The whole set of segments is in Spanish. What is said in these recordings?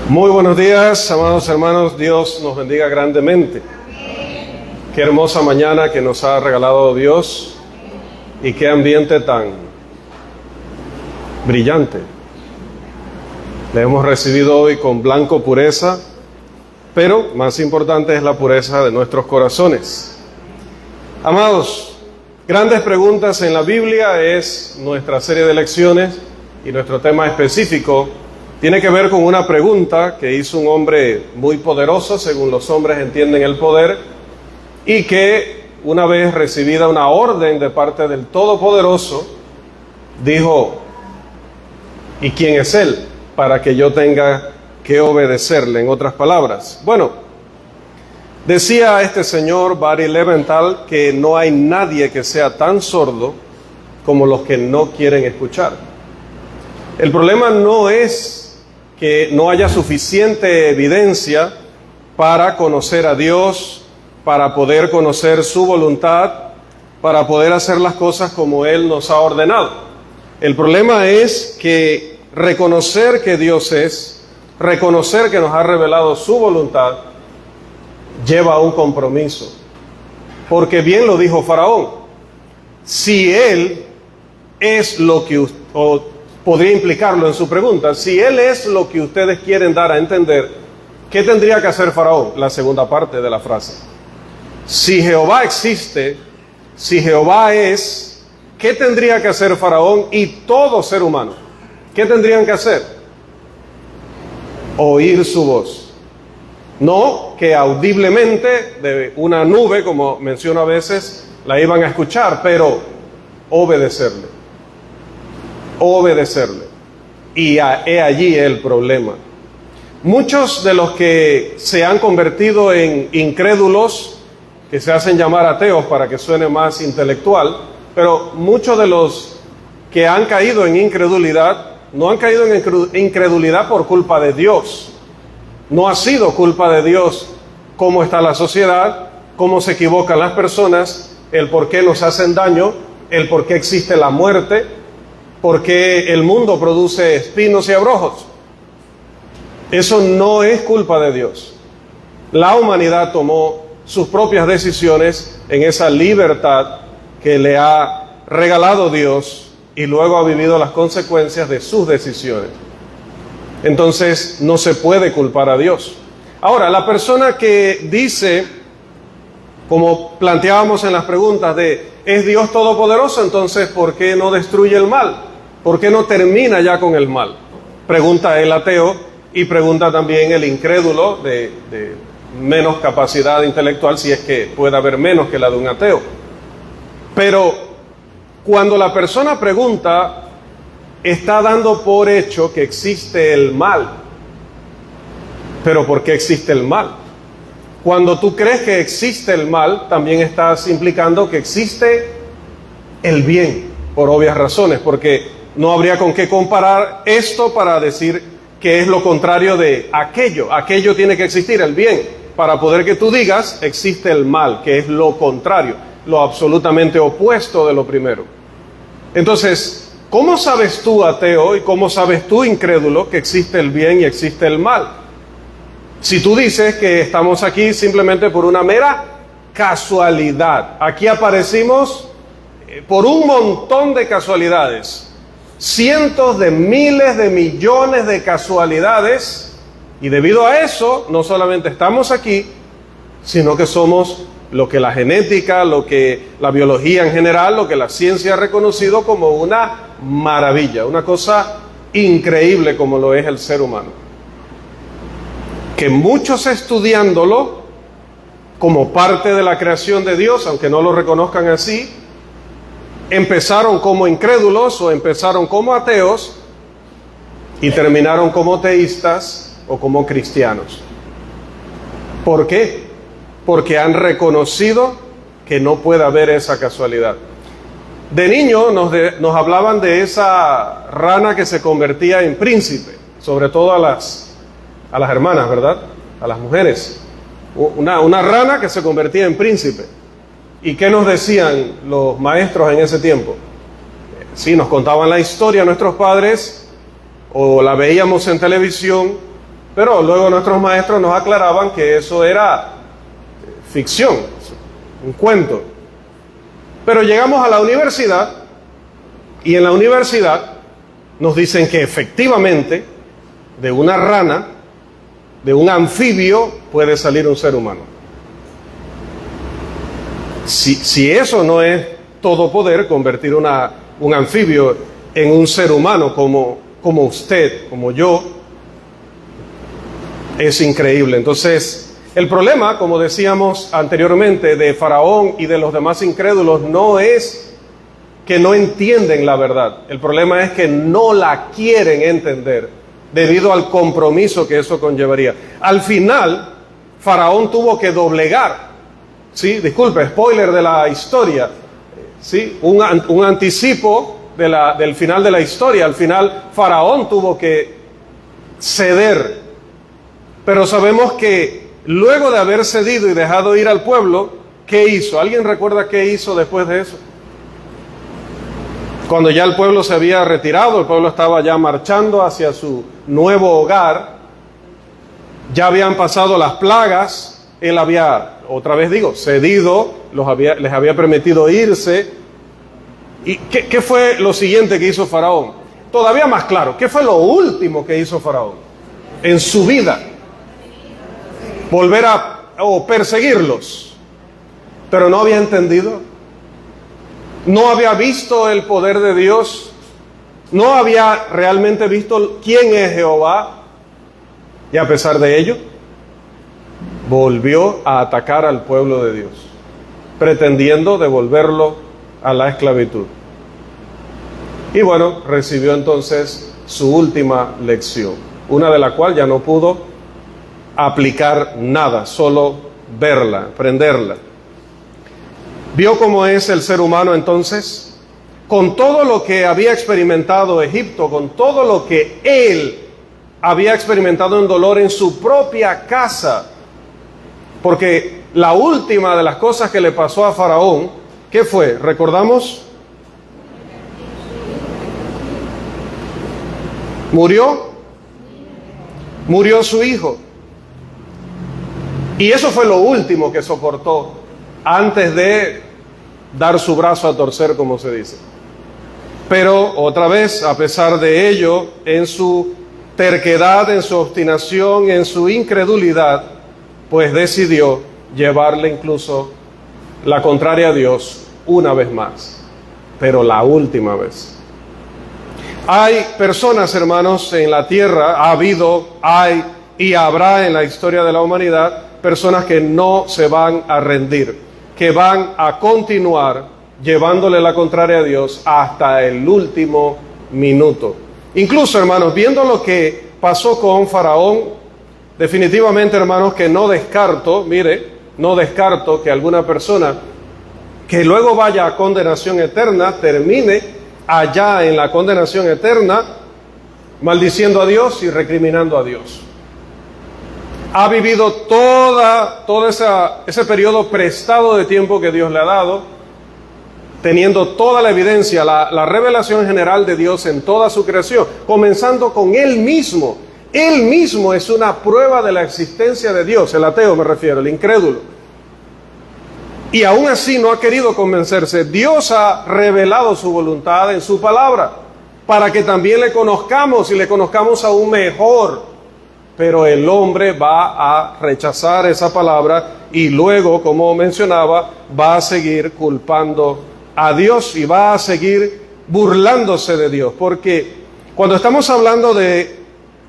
Muy buenos días, amados hermanos. Dios nos bendiga grandemente. Qué hermosa mañana que nos ha regalado Dios y qué ambiente tan brillante. Le hemos recibido hoy con blanco pureza, pero más importante es la pureza de nuestros corazones. Amados, grandes preguntas en la Biblia es nuestra serie de lecciones y nuestro tema específico tiene que ver con una pregunta que hizo un hombre muy poderoso, según los hombres entienden el poder, y que una vez recibida una orden de parte del Todopoderoso, dijo: ¿y quién es Él para que yo tenga que obedecerle? En otras palabras, bueno, decía este señor Barry Leventhal que no hay nadie que sea tan sordo como los que no quieren escuchar. El problema no es que no haya suficiente evidencia para conocer a Dios, para poder conocer su voluntad, para poder hacer las cosas como Él nos ha ordenado. El problema es que reconocer que Dios es, reconocer que nos ha revelado su voluntad, lleva a un compromiso. Porque bien lo dijo Faraón, si Él es lo que podría implicarlo en su pregunta, si Él es lo que ustedes quieren dar a entender, ¿qué tendría que hacer Faraón? La segunda parte de la frase. Si Jehová existe, si Jehová es, ¿qué tendría que hacer Faraón y todo ser humano? ¿Qué tendrían que hacer? Oír su voz. No que audiblemente de una nube, como menciono a veces, la iban a escuchar, pero obedecerle. Obedecerle. Y he allí el problema. Muchos de los que se han convertido en incrédulos, que se hacen llamar ateos para que suene más intelectual, pero muchos de los que han caído en incredulidad, no han caído en incredulidad por culpa de Dios. No ha sido culpa de Dios cómo está la sociedad, cómo se equivocan las personas, el por qué nos hacen daño, el por qué existe la muerte, porque el mundo produce espinos y abrojos. Eso no es culpa de Dios. La humanidad tomó sus propias decisiones en esa libertad que le ha regalado Dios y luego ha vivido las consecuencias de sus decisiones. Entonces no se puede culpar a Dios. Ahora, la persona que dice, como planteábamos en las preguntas de ¿es Dios todopoderoso? Entonces, ¿por qué no destruye el mal? ¿Por qué no termina ya con el mal? Pregunta el ateo y pregunta también el incrédulo de menos capacidad intelectual, si es que puede haber menos que la de un ateo. Pero cuando la persona pregunta, está dando por hecho que existe el mal. ¿Pero por qué existe el mal? Cuando tú crees que existe el mal, también estás implicando que existe el bien, por obvias razones, porque no habría con qué comparar esto para decir que es lo contrario de aquello. Aquello tiene que existir, el bien, para poder que tú digas existe el mal, que es lo contrario, lo absolutamente opuesto de lo primero. Entonces, ¿cómo sabes tú, ateo, y cómo sabes tú, incrédulo, que existe el bien y existe el mal? Si tú dices que estamos aquí simplemente por una mera casualidad, aquí aparecimos por un montón de casualidades, cientos de miles de millones de casualidades, y debido a eso no solamente estamos aquí, sino que somos lo que la genética, lo que la biología en general, lo que la ciencia ha reconocido como una maravilla, una cosa increíble como lo es el ser humano. Que muchos estudiándolo como parte de la creación de Dios, aunque no lo reconozcan así, empezaron como incrédulos o empezaron como ateos y terminaron como teístas o como cristianos. ¿Por qué? Porque han reconocido que no puede haber esa casualidad. De niño nos hablaban de esa rana que se convertía en príncipe, sobre todo a las hermanas, ¿verdad? A las mujeres. Una rana que se convertía en príncipe. ¿Y qué nos decían los maestros en ese tiempo? Sí, nos contaban la historia nuestros padres, o la veíamos en televisión, Pero luego nuestros maestros nos aclaraban que eso era ficción, un cuento. Pero llegamos a la universidad y en la universidad nos dicen que efectivamente de una rana, de un anfibio, puede salir un ser humano. Si eso no es todo poder, convertir un anfibio en un ser humano como usted, como yo, es increíble. Entonces, el problema, como decíamos anteriormente, de Faraón y de los demás incrédulos no es que no entienden la verdad. El problema es que no la quieren entender debido al compromiso que eso conllevaría. Al final, Faraón tuvo que doblegar. Sí, disculpe, spoiler de la historia. Sí, un anticipo del final de la historia. Al final, Faraón tuvo que ceder. Pero sabemos que luego de haber cedido y dejado ir al pueblo, ¿qué hizo? ¿Alguien recuerda qué hizo después de eso? Cuando ya el pueblo se había retirado, el pueblo estaba ya marchando hacia su nuevo hogar, ya habían pasado las plagas, él había, otra vez digo, cedido, les había permitido irse. ¿Y qué fue lo siguiente que hizo Faraón? Todavía más claro, ¿qué fue lo último que hizo Faraón en su vida? Volver o perseguirlos. Pero no había entendido, no había visto el poder de Dios, no había realmente visto quién es Jehová, y a pesar de ello, volvió a atacar al pueblo de Dios, pretendiendo devolverlo a la esclavitud. Y bueno, recibió entonces su última lección, una de la cual ya no pudo aplicar nada, solo verla, aprenderla. ¿Vio cómo es el ser humano entonces? Con todo lo que había experimentado Egipto, con todo lo que él había experimentado en dolor en su propia casa, porque la última de las cosas que le pasó a Faraón, ¿qué fue? ¿Recordamos? Murió su hijo. Y eso fue lo último que soportó antes de dar su brazo a torcer, como se dice. Pero otra vez, a pesar de ello, en su terquedad, en su obstinación, en su incredulidad, pues decidió llevarle incluso la contraria a Dios una vez más, pero la última vez. Hay personas, hermanos, en la tierra, hay y habrá en la historia de la humanidad personas que no se van a rendir, que van a continuar llevándole la contraria a Dios hasta el último minuto. Incluso, hermanos, viendo lo que pasó con Faraón, definitivamente, hermanos, que no descarto que alguna persona que luego vaya a condenación eterna, termine allá en la condenación eterna, maldiciendo a Dios y recriminando a Dios. Ha vivido todo ese periodo prestado de tiempo que Dios le ha dado, teniendo toda la evidencia, la revelación general de Dios en toda su creación, comenzando con Él mismo. Él mismo es una prueba de la existencia de Dios, el ateo me refiero, el incrédulo. Y aún así no ha querido convencerse. Dios ha revelado su voluntad en su palabra, para que también le conozcamos y le conozcamos aún mejor. Pero el hombre va a rechazar esa palabra y luego, como mencionaba, va a seguir culpando a Dios y va a seguir burlándose de Dios. Porque cuando estamos hablando de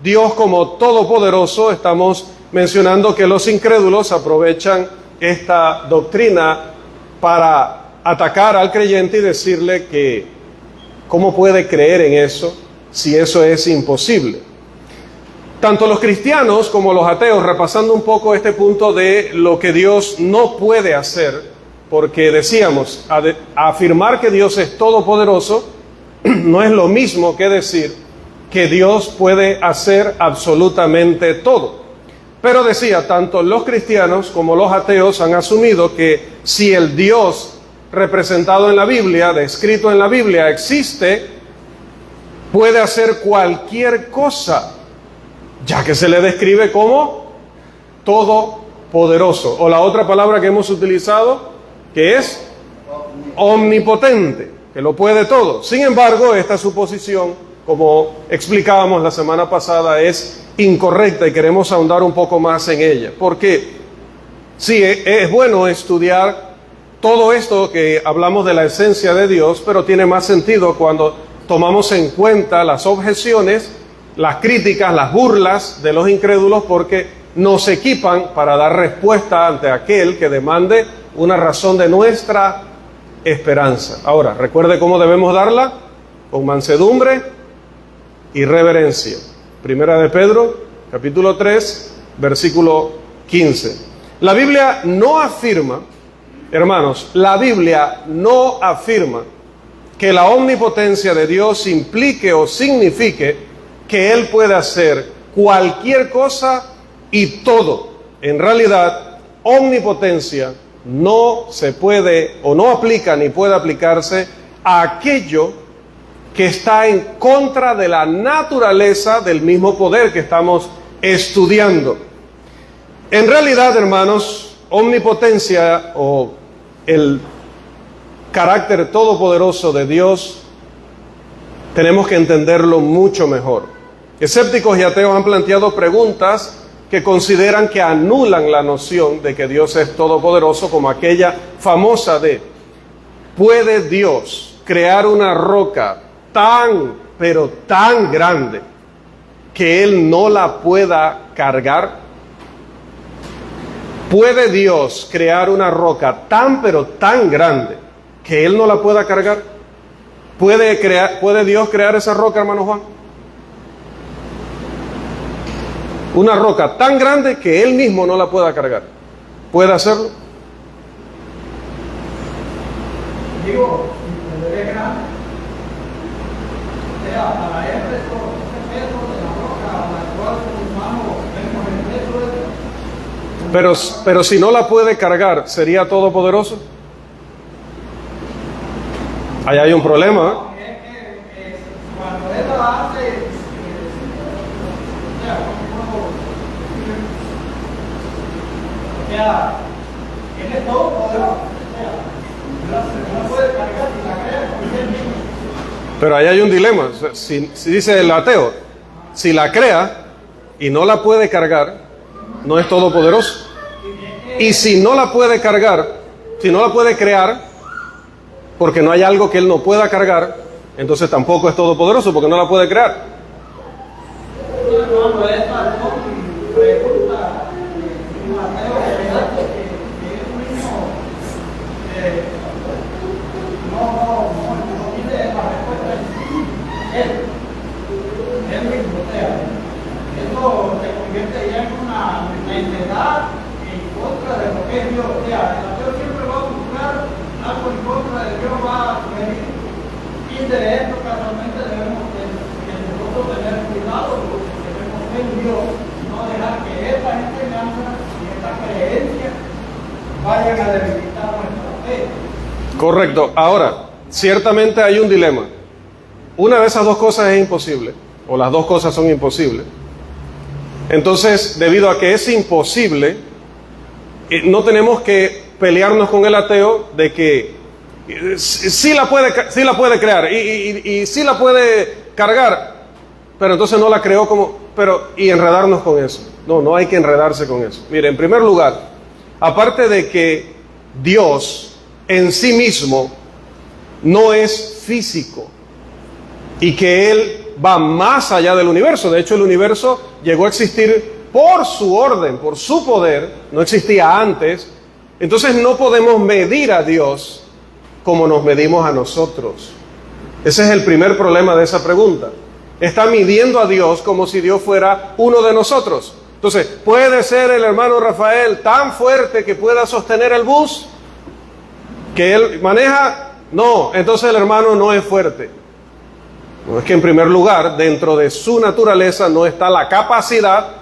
Dios como todopoderoso, estamos mencionando que los incrédulos aprovechan esta doctrina para atacar al creyente y decirle que ¿cómo puede creer en eso si eso es imposible? Tanto los cristianos como los ateos, repasando un poco este punto de lo que Dios no puede hacer, porque decíamos, afirmar que Dios es todopoderoso no es lo mismo que decir que Dios puede hacer absolutamente todo. Pero decía, tanto los cristianos como los ateos han asumido que si el Dios representado en la Biblia, descrito en la Biblia, existe, puede hacer cualquier cosa. ya que se le describe como todopoderoso. O la otra palabra que hemos utilizado, que es omnipotente, que lo puede todo. Sin embargo, esta suposición, como explicábamos la semana pasada, es incorrecta y queremos ahondar un poco más en ella. Porque sí, es bueno estudiar todo esto que hablamos de la esencia de Dios, pero tiene más sentido cuando tomamos en cuenta las objeciones, las críticas, las burlas de los incrédulos, porque nos equipan para dar respuesta ante aquel que demande una razón de nuestra esperanza. Ahora, recuerde cómo debemos darla: con mansedumbre y reverencia. Primera de Pedro, capítulo 3, versículo 15. La Biblia no afirma, hermanos, la Biblia no afirma que la omnipotencia de Dios implique o signifique que Él puede hacer cualquier cosa y todo. En realidad, omnipotencia no se puede o no aplica ni puede aplicarse a aquello que está en contra de la naturaleza del mismo poder que estamos estudiando. En realidad, hermanos, omnipotencia o el carácter todopoderoso de Dios tenemos que entenderlo mucho mejor. Escépticos y ateos han planteado preguntas que consideran que anulan la noción de que Dios es todopoderoso, como aquella famosa de: ¿puede Dios crear una roca tan, pero tan grande que Él no la pueda cargar? ¿Puede Dios crear una roca tan, pero tan grande que Él no la pueda cargar? ¿Puede Dios crear esa roca, hermano Juan? Una roca tan grande que Él mismo no la pueda cargar. ¿Puede hacerlo? Digo, si el bebé grande, o sea, para él ese peso de la roca a la cual sus manos vemos el peso de eso. Pero si no la puede cargar, ¿sería todopoderoso? Ahí hay un problema. Cuando él lo hace, o sea, él es todopoderoso. O sea, no puede cargar si la crea con él mismo. Pero ahí hay un dilema. Si dice el ateo, si la crea y no la puede cargar, no es todopoderoso. Y si no la puede cargar, si no la puede crear, porque no hay algo que Él no pueda cargar, entonces tampoco es todopoderoso, porque no la puede crear. Cuando esta pregunta, Mateo, que él mismo no dice la respuesta él mismo, o sea, eso se convierte ya en una entidad en contra de lo que es Dios. O sea, el ateo siempre va a buscar algo en contra de Dios, va a venir. Y de esto casualmente debemos que nosotros tener cuidado, porque debemos ser Dios, no dejar que esta enseñanza y esta creencia vayan a debilitar nuestra fe. Correcto. Ahora, ciertamente hay un dilema. Una de esas dos cosas es imposible, o las dos cosas son imposibles. Entonces, debido a que es imposible, no tenemos que pelearnos con el ateo de que sí la puede crear y sí la puede cargar, pero entonces no la creó y enredarnos con eso. No hay que enredarse con eso. Mire, en primer lugar, aparte de que Dios en sí mismo no es físico y que Él va más allá del universo. De hecho, el universo llegó a existir por su orden, por su poder, no existía antes. Entonces no podemos medir a Dios como nos medimos a nosotros. Ese es el primer problema de esa pregunta. Está midiendo a Dios como si Dios fuera uno de nosotros. Entonces, ¿puede ser el hermano Rafael tan fuerte que pueda sostener el bus que él maneja? No, entonces el hermano no es fuerte. No, es que en primer lugar, dentro de su naturaleza no está la capacidad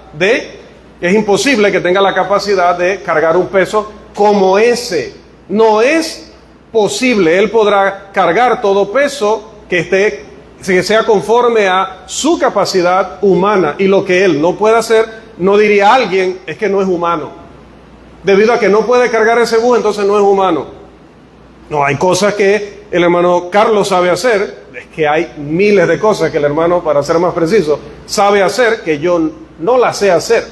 es imposible que tenga la capacidad de cargar un peso como ese. No es posible. Él podrá cargar todo peso que esté que sea conforme a su capacidad humana, y lo que él no puede hacer, no diría alguien, es que no es humano. Debido a que no puede cargar ese bus, entonces no es humano. No, hay cosas que el hermano Carlos sabe hacer, es que hay miles de cosas que el hermano, para ser más preciso, sabe hacer, que yo no las sé hacer.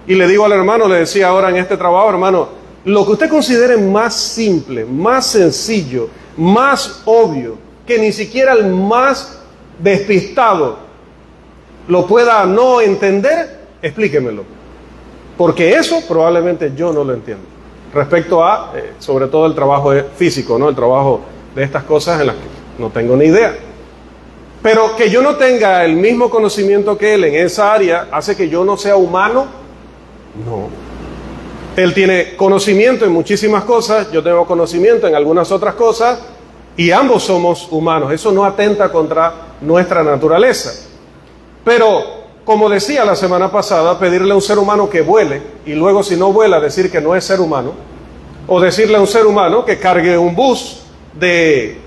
Y le digo al hermano, le decía ahora en este trabajo, hermano, lo que usted considere más simple, más sencillo, más obvio, que ni siquiera el más despistado lo pueda no entender, explíquemelo. Porque eso probablemente yo no lo entiendo. Respecto a, sobre todo el trabajo físico, ¿no? El trabajo de estas cosas en las que no tengo ni idea. Pero que yo no tenga el mismo conocimiento que él en esa área, ¿hace que yo no sea humano? No. Él tiene conocimiento en muchísimas cosas, yo tengo conocimiento en algunas otras cosas, y ambos somos humanos. Eso no atenta contra nuestra naturaleza. Pero, como decía la semana pasada, pedirle a un ser humano que vuele, y luego si no vuela decir que no es ser humano, o decirle a un ser humano que cargue un bus de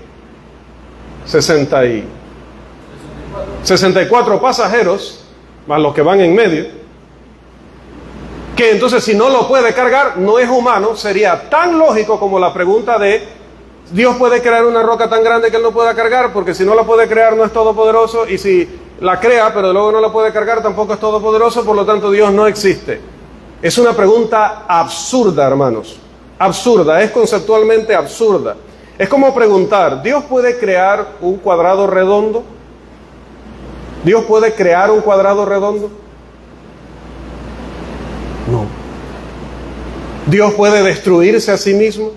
64 pasajeros, más los que van en medio, que entonces si no lo puede cargar, no es humano, sería tan lógico como la pregunta de Dios puede crear una roca tan grande que él no pueda cargar, porque si no la puede crear no es todopoderoso, y si la crea pero luego no la puede cargar tampoco es todopoderoso, por lo tanto Dios no existe. Es una pregunta absurda, hermanos, absurda, es conceptualmente absurda. Es como preguntar, ¿Dios puede crear un cuadrado redondo? ¿Dios puede crear un cuadrado redondo? No. ¿Dios puede destruirse a sí mismo?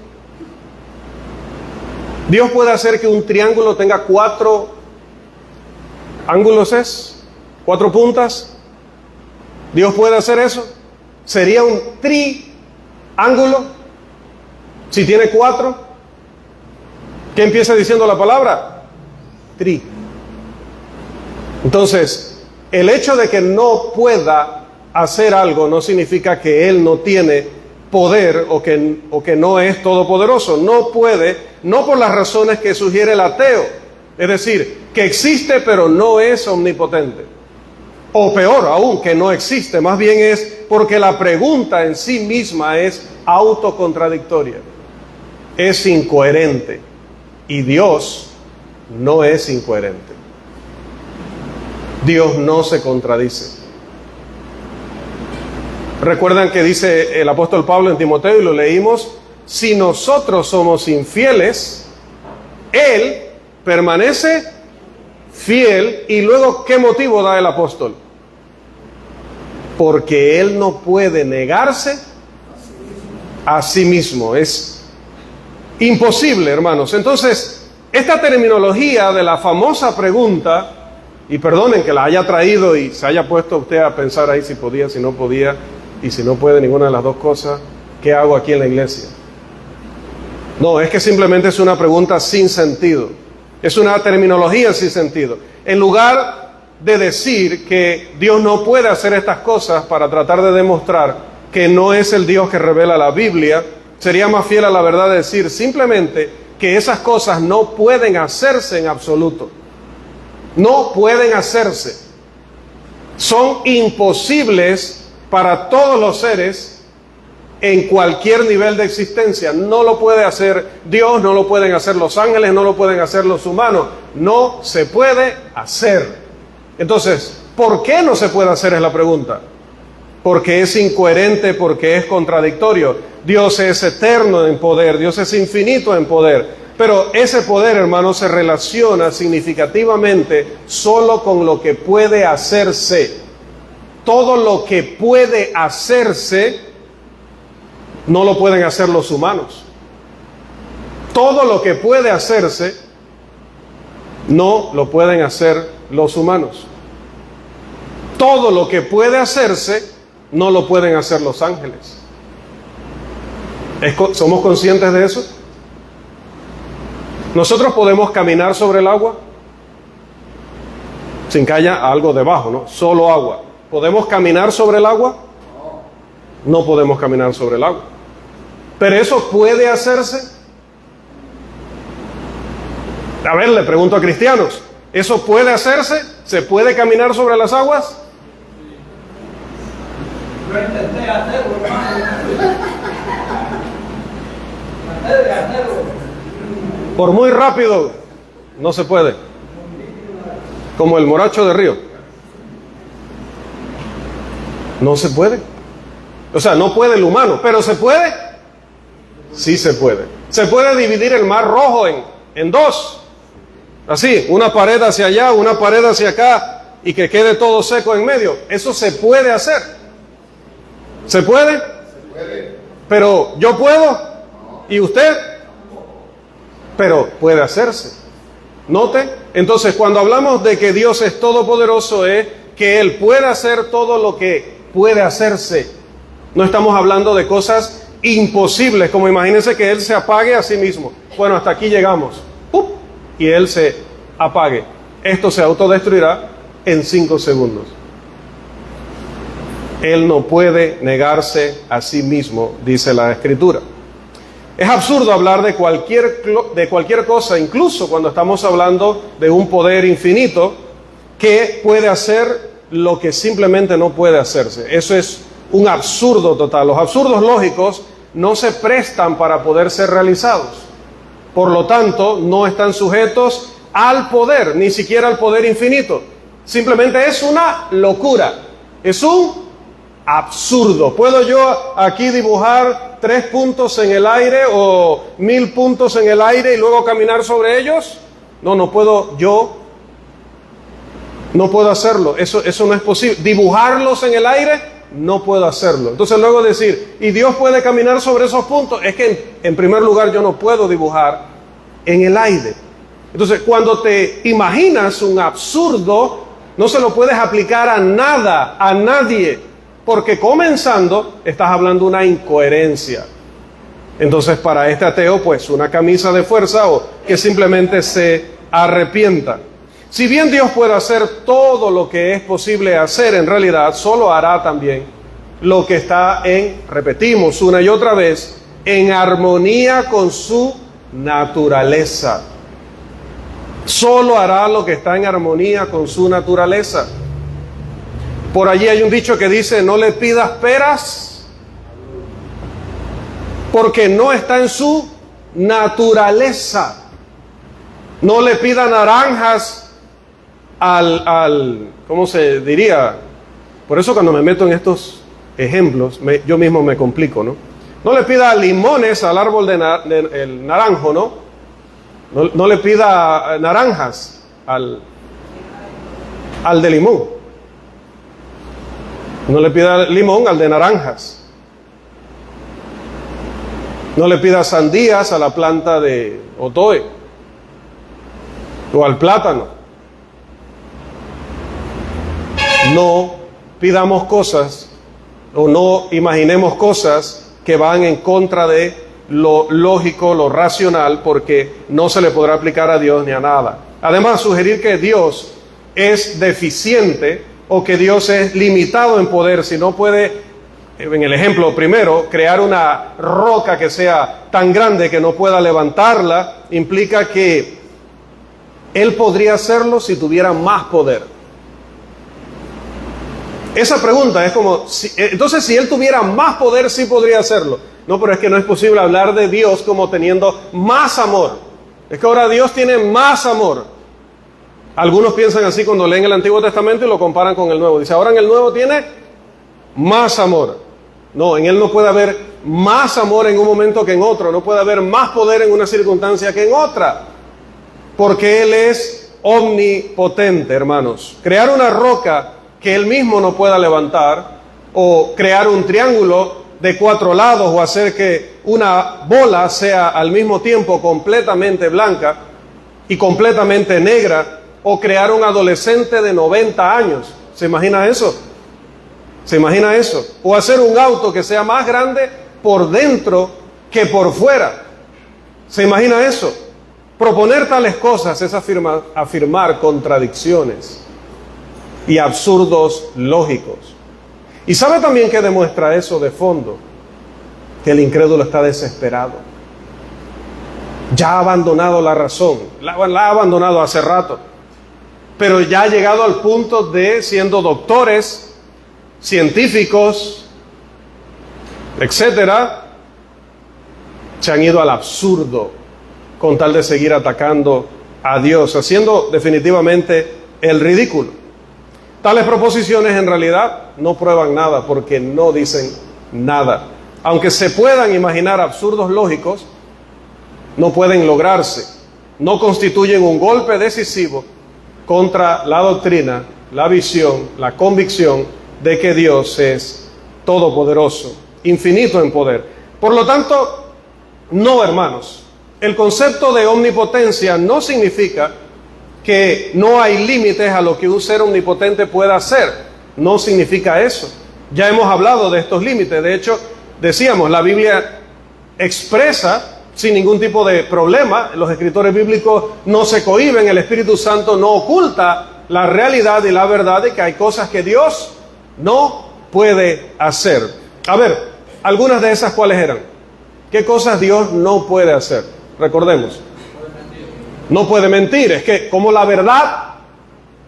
¿Dios puede hacer que un triángulo tenga 4 ángulos, 4 puntas? ¿Dios puede hacer eso? ¿Sería un triángulo si tiene 4? ¿Qué empieza diciendo la palabra? Tri. Entonces, el hecho de que no pueda hacer algo no significa que Él no tiene poder o que no es todopoderoso. No puede, no por las razones que sugiere el ateo. Es decir, que existe pero no es omnipotente. O peor aún, que no existe. Más bien es porque la pregunta en sí misma es autocontradictoria. Es incoherente. Y Dios no es incoherente. Dios no se contradice. Recuerdan que dice el apóstol Pablo en Timoteo, y lo leímos, si nosotros somos infieles, Él permanece fiel. Y luego, ¿qué motivo da el apóstol? Porque Él no puede negarse a sí mismo. Es imposible, hermanos. Entonces, esta terminología de la famosa pregunta, y perdonen que la haya traído y se haya puesto usted a pensar ahí si podía, si no podía, y si no puede ninguna de las dos cosas, ¿qué hago aquí en la iglesia? No, es que simplemente es una pregunta sin sentido. Es una terminología sin sentido. En lugar de decir que Dios no puede hacer estas cosas para tratar de demostrar que no es el Dios que revela la Biblia, sería más fiel a la verdad de decir simplemente que esas cosas no pueden hacerse en absoluto. No pueden hacerse. Son imposibles para todos los seres en cualquier nivel de existencia. No lo puede hacer Dios, no lo pueden hacer los ángeles, no lo pueden hacer los humanos. No se puede hacer. Entonces, ¿por qué no se puede hacer? Es la pregunta. Porque es incoherente, porque es contradictorio. Dios es eterno en poder, Dios es infinito en poder. Pero ese poder, hermanos, se relaciona significativamente solo con lo que puede hacerse. Todo lo que puede hacerse no lo pueden hacer los humanos. Todo lo que puede hacerse no lo pueden hacer los humanos. Todo lo que puede hacerse no lo pueden hacer los ángeles. ¿Somos conscientes de eso? Nosotros podemos caminar sobre el agua sin que haya algo debajo, ¿no? Solo agua. ¿Podemos caminar sobre el agua? No podemos caminar sobre el agua. ¿Pero eso puede hacerse? A ver, le pregunto a cristianos, ¿Eso puede hacerse? ¿Se puede caminar sobre las aguas? Yo intenté hacerlo, hermano. Traté de hacerlo. Por muy rápido, no se puede. Como el moracho de río. No se puede. O sea, no puede el humano, pero ¿se puede? Sí se puede. Se puede dividir el mar Rojo en dos. Así, una pared hacia allá, una pared hacia acá, y que quede todo seco en medio. Eso se puede hacer. ¿Se puede? Se puede. Pero ¿yo puedo? ¿Y usted? Pero puede hacerse. Note, entonces cuando hablamos de que Dios es todopoderoso, es que Él puede hacer todo lo que puede hacerse. No estamos hablando de cosas imposibles, como imagínense que Él se apague a sí mismo. Bueno, hasta aquí llegamos. ¡Pup! Y Él se apague. Esto se autodestruirá en 5 segundos. Él no puede negarse a sí mismo, dice la Escritura. Es absurdo hablar de cualquier cosa, incluso cuando estamos hablando de un poder infinito que puede hacer lo que simplemente no puede hacerse. Eso es un absurdo total. Los absurdos lógicos no se prestan para poder ser realizados. Por lo tanto, no están sujetos al poder, ni siquiera al poder infinito. Simplemente es una locura. Es un absurdo. ¿Puedo yo aquí dibujar 3 puntos en el aire o 1000 puntos en el aire y luego caminar sobre ellos? No, no puedo yo. No puedo hacerlo. Eso no es posible. Dibujarlos en el aire, no puedo hacerlo. Entonces luego decir, ¿y Dios puede caminar sobre esos puntos? Es que en primer lugar yo no puedo dibujar en el aire. Entonces cuando te imaginas un absurdo, no se lo puedes aplicar a nada, a nadie, porque comenzando estás hablando una incoherencia. Entonces para este ateo, pues una camisa de fuerza o que simplemente se arrepienta. Si bien Dios puede hacer todo lo que es posible hacer, en realidad solo hará también lo que está repetimos una y otra vez, en armonía con su naturaleza. Solo hará lo que está en armonía con su naturaleza. Por allí hay un dicho que dice, no le pidas peras, porque no está en su naturaleza. No le pida naranjas ¿cómo se diría? Por eso cuando me meto en estos ejemplos, yo mismo me complico, ¿no? No le pida limones al árbol el naranjo, ¿no? No le pida naranjas al de limón. No le pida limón al de naranjas. No le pida sandías a la planta de otoe o al plátano. No pidamos cosas o no imaginemos cosas que van en contra de lo lógico, lo racional, porque no se le podrá aplicar a Dios ni a nada. Además, sugerir que Dios es deficiente o que Dios es limitado en poder, si no puede, en el ejemplo primero, crear una roca que sea tan grande que no pueda levantarla, implica que Él podría hacerlo si tuviera más poder. Esa pregunta es como, entonces si Él tuviera más poder, sí podría hacerlo. No, pero es que no es posible hablar de Dios como teniendo más amor. Es que ahora Dios tiene más amor. Algunos piensan así cuando leen el Antiguo Testamento y lo comparan con el Nuevo. Dice, ahora en el Nuevo tiene más amor. No, en Él no puede haber más amor en un momento que en otro. No puede haber más poder en una circunstancia que en otra. Porque Él es omnipotente, hermanos. Crear una roca que Él mismo no pueda levantar, o crear un triángulo de 4 lados, o hacer que una bola sea al mismo tiempo completamente blanca y completamente negra, o crear un adolescente de 90 años. ¿Se imagina eso? ¿Se imagina eso? O hacer un auto que sea más grande por dentro que por fuera. ¿Se imagina eso? Proponer tales cosas es afirmar contradicciones y absurdos lógicos. Y sabe también que demuestra eso de fondo, que el incrédulo está desesperado. Ya ha abandonado la razón, la ha abandonado hace rato. pero ya ha llegado al punto de, siendo doctores, científicos, etcétera, se han ido al absurdo con tal de seguir atacando a Dios, haciendo definitivamente el ridículo. Tales proposiciones en realidad no prueban nada porque no dicen nada. Aunque se puedan imaginar absurdos lógicos, no pueden lograrse, no constituyen un golpe decisivo contra la doctrina, la visión, la convicción de que Dios es todopoderoso, infinito en poder. Por lo tanto, no, hermanos, el concepto de omnipotencia no significa que no hay límites a lo que un ser omnipotente pueda hacer. No significa eso. Ya hemos hablado de estos límites. De hecho, decíamos, la Biblia expresa sin ningún tipo de problema, los escritores bíblicos no se cohíben, el Espíritu Santo no oculta la realidad y la verdad de que hay cosas que Dios no puede hacer. A ver, algunas de esas, ¿cuáles eran? ¿Qué cosas Dios no puede hacer? Recordemos. No puede mentir. Es que, ¿cómo la verdad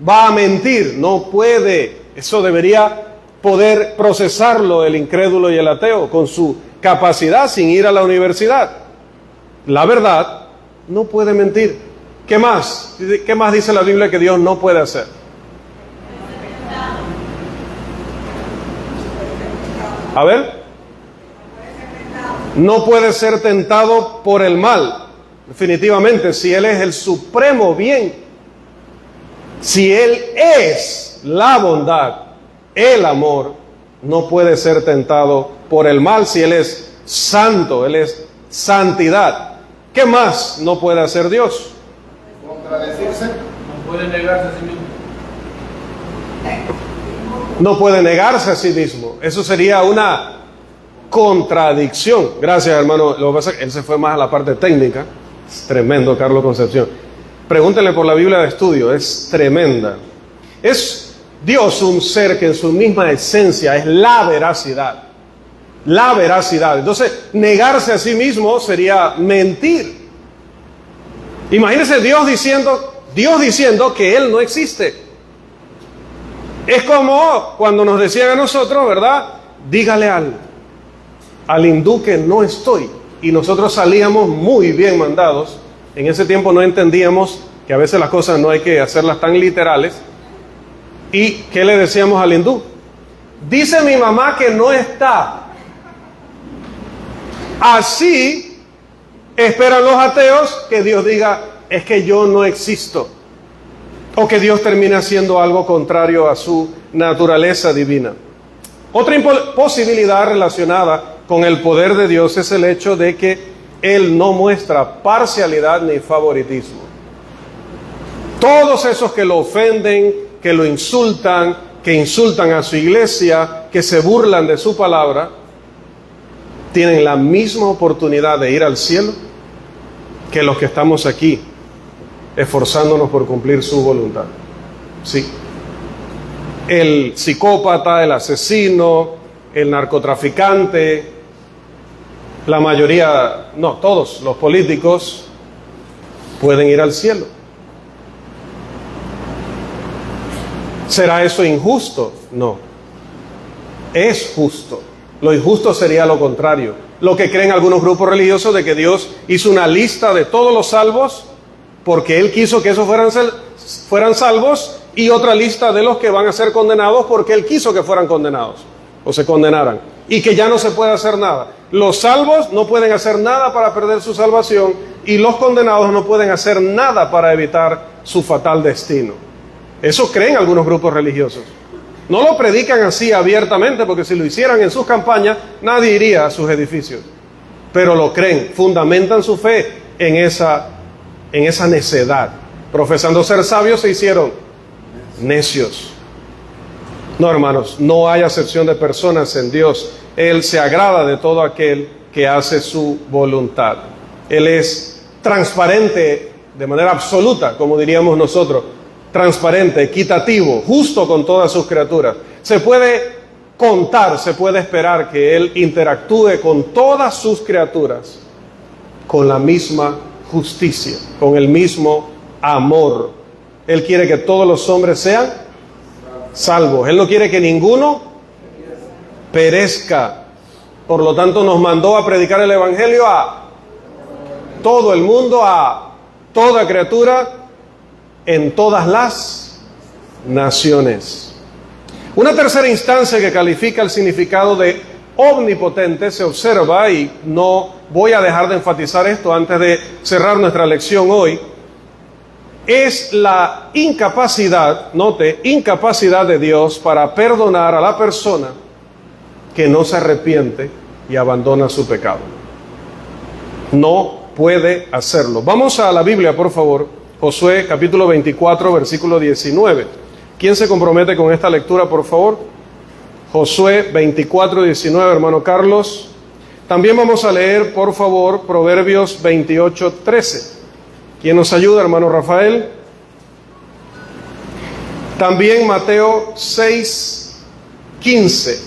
va a mentir? No puede. Eso debería poder procesarlo el incrédulo y el ateo con su capacidad sin ir a la universidad. La verdad no puede mentir. ¿Qué más? ¿Qué más dice la Biblia que Dios no puede hacer? A ver. No puede ser tentado por el mal. Definitivamente, si Él es el supremo bien, si Él es la bondad, el amor, no puede ser tentado por el mal. Si Él es santo, Él es santidad. ¿Qué más no puede hacer Dios? Contradecirse. No puede negarse a sí mismo. No puede negarse a sí mismo. Eso sería una contradicción. Gracias, hermano. Lo que pasa es que él se fue más a la parte técnica. Es tremendo, Carlos Concepción. Pregúntenle por la Biblia de estudio. Es tremenda. Es Dios un ser que en su misma esencia es la veracidad. La veracidad. Entonces, negarse a sí mismo sería mentir. Imagínense Dios diciendo que Él no existe. Es como cuando nos decían a nosotros, ¿verdad? Dígale al hindú que no estoy. Y nosotros salíamos muy bien mandados. En ese tiempo no entendíamos que a veces las cosas no hay que hacerlas tan literales. ¿Y qué le decíamos al hindú? Dice mi mamá que no está. Así esperan los ateos que Dios diga, es que yo no existo. O que Dios termine haciendo algo contrario a su naturaleza divina. Otra posibilidad relacionada con el poder de Dios es el hecho de que Él no muestra parcialidad ni favoritismo. Todos esos que lo ofenden, que lo insultan, que insultan a su iglesia, que se burlan de su palabra, tienen la misma oportunidad de ir al cielo que los que estamos aquí esforzándonos por cumplir su voluntad. Sí. El psicópata, el asesino, el narcotraficante, la mayoría, no, todos los políticos pueden ir al cielo. ¿Será eso injusto? No. Es justo. Lo injusto sería lo contrario. Lo que creen algunos grupos religiosos de que Dios hizo una lista de todos los salvos porque Él quiso que esos fueran salvos y otra lista de los que van a ser condenados porque Él quiso que fueran condenados o se condenaran y que ya no se puede hacer nada. Los salvos no pueden hacer nada para perder su salvación y los condenados no pueden hacer nada para evitar su fatal destino. Eso creen algunos grupos religiosos. No lo predican así abiertamente porque si lo hicieran en sus campañas nadie iría a sus edificios. Pero lo creen, fundamentan su fe en esa necedad. Profesando ser sabios se hicieron necios. No, hermanos, no hay acepción de personas en Dios. Él se agrada de todo aquel que hace su voluntad. Él es transparente de manera absoluta, como diríamos nosotros. Transparente, equitativo, justo con todas sus criaturas. Se puede contar, se puede esperar que Él interactúe con todas sus criaturas con la misma justicia, con el mismo amor. Él quiere que todos los hombres sean salvos. Él no quiere que ninguno perezca. Por lo tanto, nos mandó a predicar el Evangelio a todo el mundo, a toda criatura, en todas las naciones. Una tercera instancia que califica el significado de omnipotente se observa, y no voy a dejar de enfatizar esto antes de cerrar nuestra lección hoy, es la incapacidad, note, incapacidad de Dios para perdonar a la persona que no se arrepiente y abandona su pecado. No puede hacerlo. Vamos a la Biblia, por favor. Josué capítulo 24, versículo 19. ¿Quién se compromete con esta lectura, por favor? Josué 24, 19, hermano Carlos. También vamos a leer, por favor, Proverbios 28, 13. ¿Quién nos ayuda, hermano Rafael? También Mateo 6, 15.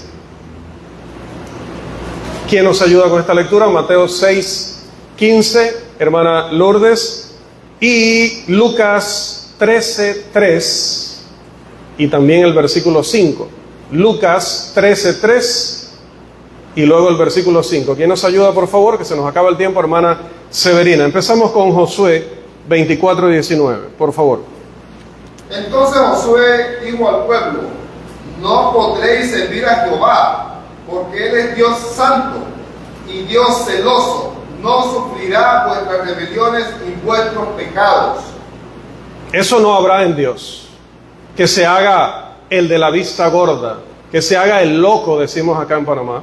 ¿Quién nos ayuda con esta lectura? Mateo 6, 15, hermana Lourdes. Y Lucas 13, 3. Y también el versículo 5. Lucas 13, 3. Y luego el versículo 5. ¿Quién nos ayuda, por favor? Que se nos acaba el tiempo, hermana Severina. Empezamos con Josué 24, 19. Por favor. Entonces Josué dijo al pueblo: no podréis servir a Jehová, porque Él es Dios santo y Dios celoso. No sufrirá vuestras rebeliones y vuestros pecados. Eso no habrá en Dios. Que se haga el de la vista gorda, que se haga el loco, decimos acá en Panamá.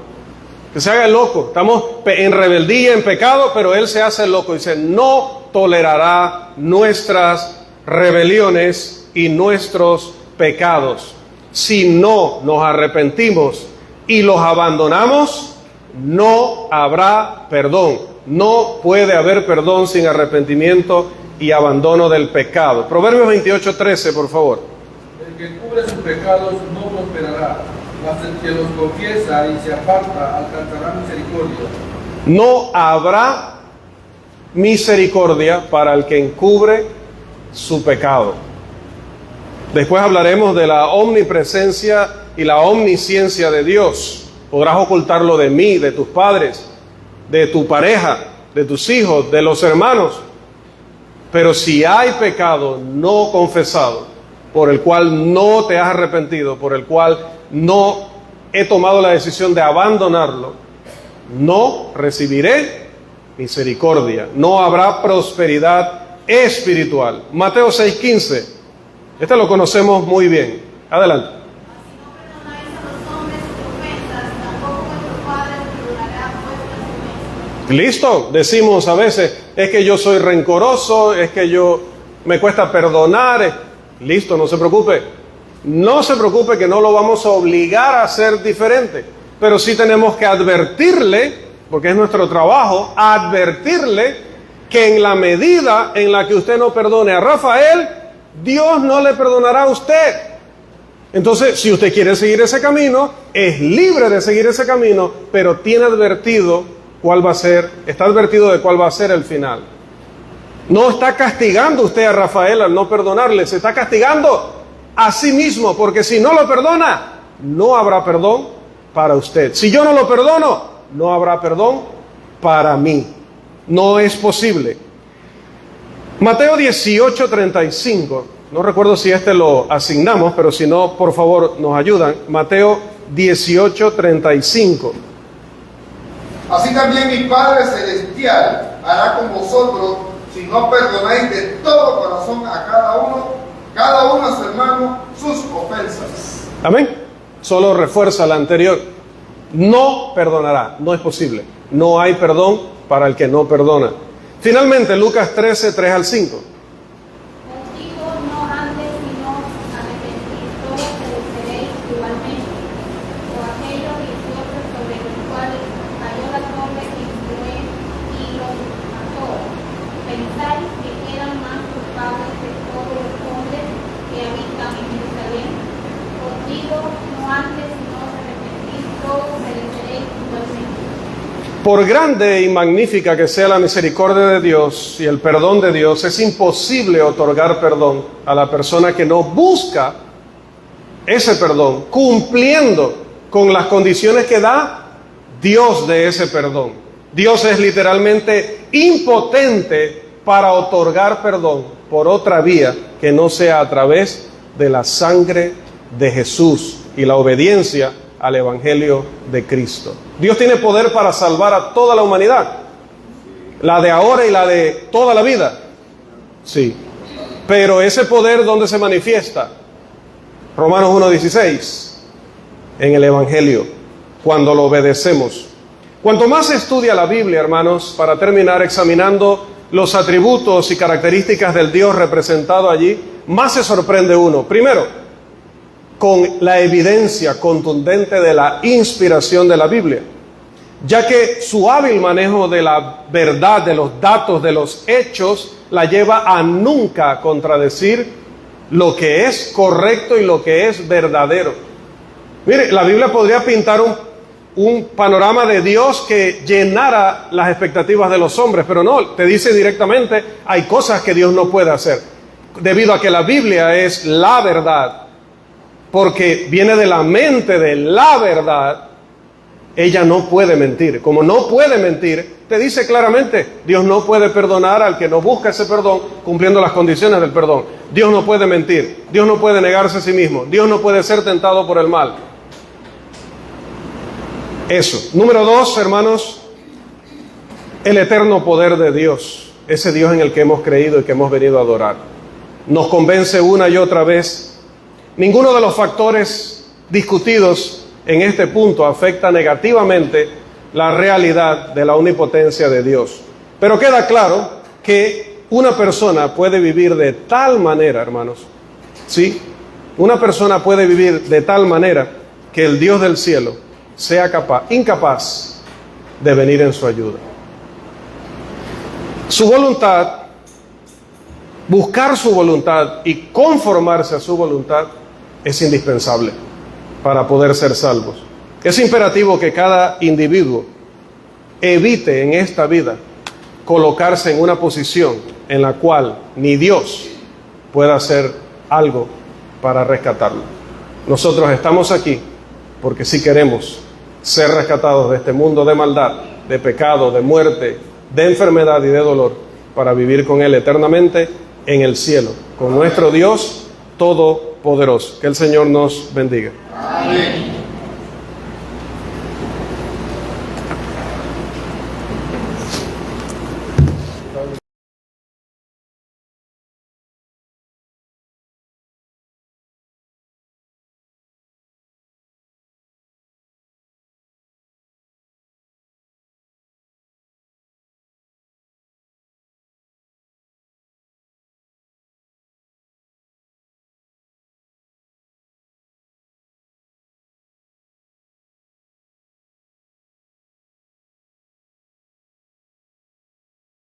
Que se haga el loco. Estamos en rebeldía, en pecado, pero Él se hace el loco. Dice, no tolerará nuestras rebeliones y nuestros pecados. Si no nos arrepentimos y los abandonamos, no habrá perdón. No puede haber perdón sin arrepentimiento y abandono del pecado. Proverbios 28, 13, por favor. El que cubre sus pecados no prosperará, mas el que los confiesa y se aparta alcanzará misericordia. No habrá misericordia para el que encubre su pecado. Después hablaremos de la omnipresencia y la omnisciencia de Dios. Podrás ocultarlo de mí, de tus padres, de tu pareja, de tus hijos, de los hermanos. Pero si hay pecado no confesado, por el cual no te has arrepentido, por el cual no he tomado la decisión de abandonarlo, no recibiré misericordia. No habrá prosperidad espiritual. Mateo 6:15. Este lo conocemos muy bien. Adelante. Listo, decimos a veces, es que yo soy rencoroso, es que me cuesta perdonar. Listo, no se preocupe. No se preocupe que no lo vamos a obligar a ser diferente, pero sí tenemos que advertirle, porque es nuestro trabajo, advertirle que en la medida en la que usted no perdone a Rafael, Dios no le perdonará a usted. Entonces, si usted quiere seguir ese camino, es libre de seguir ese camino, pero tiene advertido cuál va a ser, está advertido de cuál va a ser el final. No está castigando usted a Rafael al no perdonarle, se está castigando a sí mismo, porque si no lo perdona, no habrá perdón para usted. Si yo no lo perdono, no habrá perdón para mí. No es posible. Mateo 18, 35. No recuerdo si este lo asignamos, pero si no, por favor, nos ayudan. Mateo 18, 35. Así también mi Padre Celestial hará con vosotros si no perdonáis de todo corazón a cada uno a su hermano, sus ofensas. Amén. Solo refuerza la anterior. No perdonará. No es posible. No hay perdón para el que no perdona. Finalmente, Lucas 13, 3 al 5. Por grande y magnífica que sea la misericordia de Dios y el perdón de Dios, es imposible otorgar perdón a la persona que no busca ese perdón, cumpliendo con las condiciones que da Dios de ese perdón. Dios es literalmente impotente para otorgar perdón por otra vía que no sea a través de la sangre de Jesús y la obediencia al Evangelio de Cristo. Dios tiene poder para salvar a toda la humanidad, la de ahora y la de toda la vida. Sí, pero ese poder, ¿dónde se manifiesta? Romanos 1:16, en el Evangelio, cuando lo obedecemos. Cuanto más se estudia la Biblia, hermanos, para terminar examinando los atributos y características del Dios representado allí, más se sorprende uno. Primero, con la evidencia contundente de la inspiración de la Biblia, ya que su hábil manejo de la verdad, de los datos, de los hechos, la lleva a nunca contradecir lo que es correcto y lo que es verdadero. Mire, la Biblia podría pintar un panorama de Dios que llenara las expectativas de los hombres, pero no, te dice directamente, hay cosas que Dios no puede hacer, debido a que la Biblia es la verdad. Porque viene de la mente de la verdad, ella no puede mentir. Como no puede mentir, te dice claramente, Dios no puede perdonar al que no busca ese perdón cumpliendo las condiciones del perdón. Dios no puede mentir, Dios no puede negarse a sí mismo, Dios no puede ser tentado por el mal. Eso. Número 2, hermanos, el eterno poder de Dios, ese Dios en el que hemos creído y que hemos venido a adorar. Nos convence una y otra vez. Ninguno de los factores discutidos en este punto afecta negativamente la realidad de la omnipotencia de Dios. Pero queda claro que una persona puede vivir de tal manera, hermanos, ¿sí? Una persona puede vivir de tal manera que el Dios del cielo sea incapaz de venir en su ayuda. Su voluntad, buscar su voluntad y conformarse a su voluntad es indispensable para poder ser salvos. Es imperativo que cada individuo evite en esta vida colocarse en una posición en la cual ni Dios pueda hacer algo para rescatarlo. Nosotros estamos aquí porque sí queremos ser rescatados de este mundo de maldad, de pecado, de muerte, de enfermedad y de dolor, para vivir con Él eternamente en el cielo, con nuestro Dios todopoderoso. Que el Señor nos bendiga. Amén.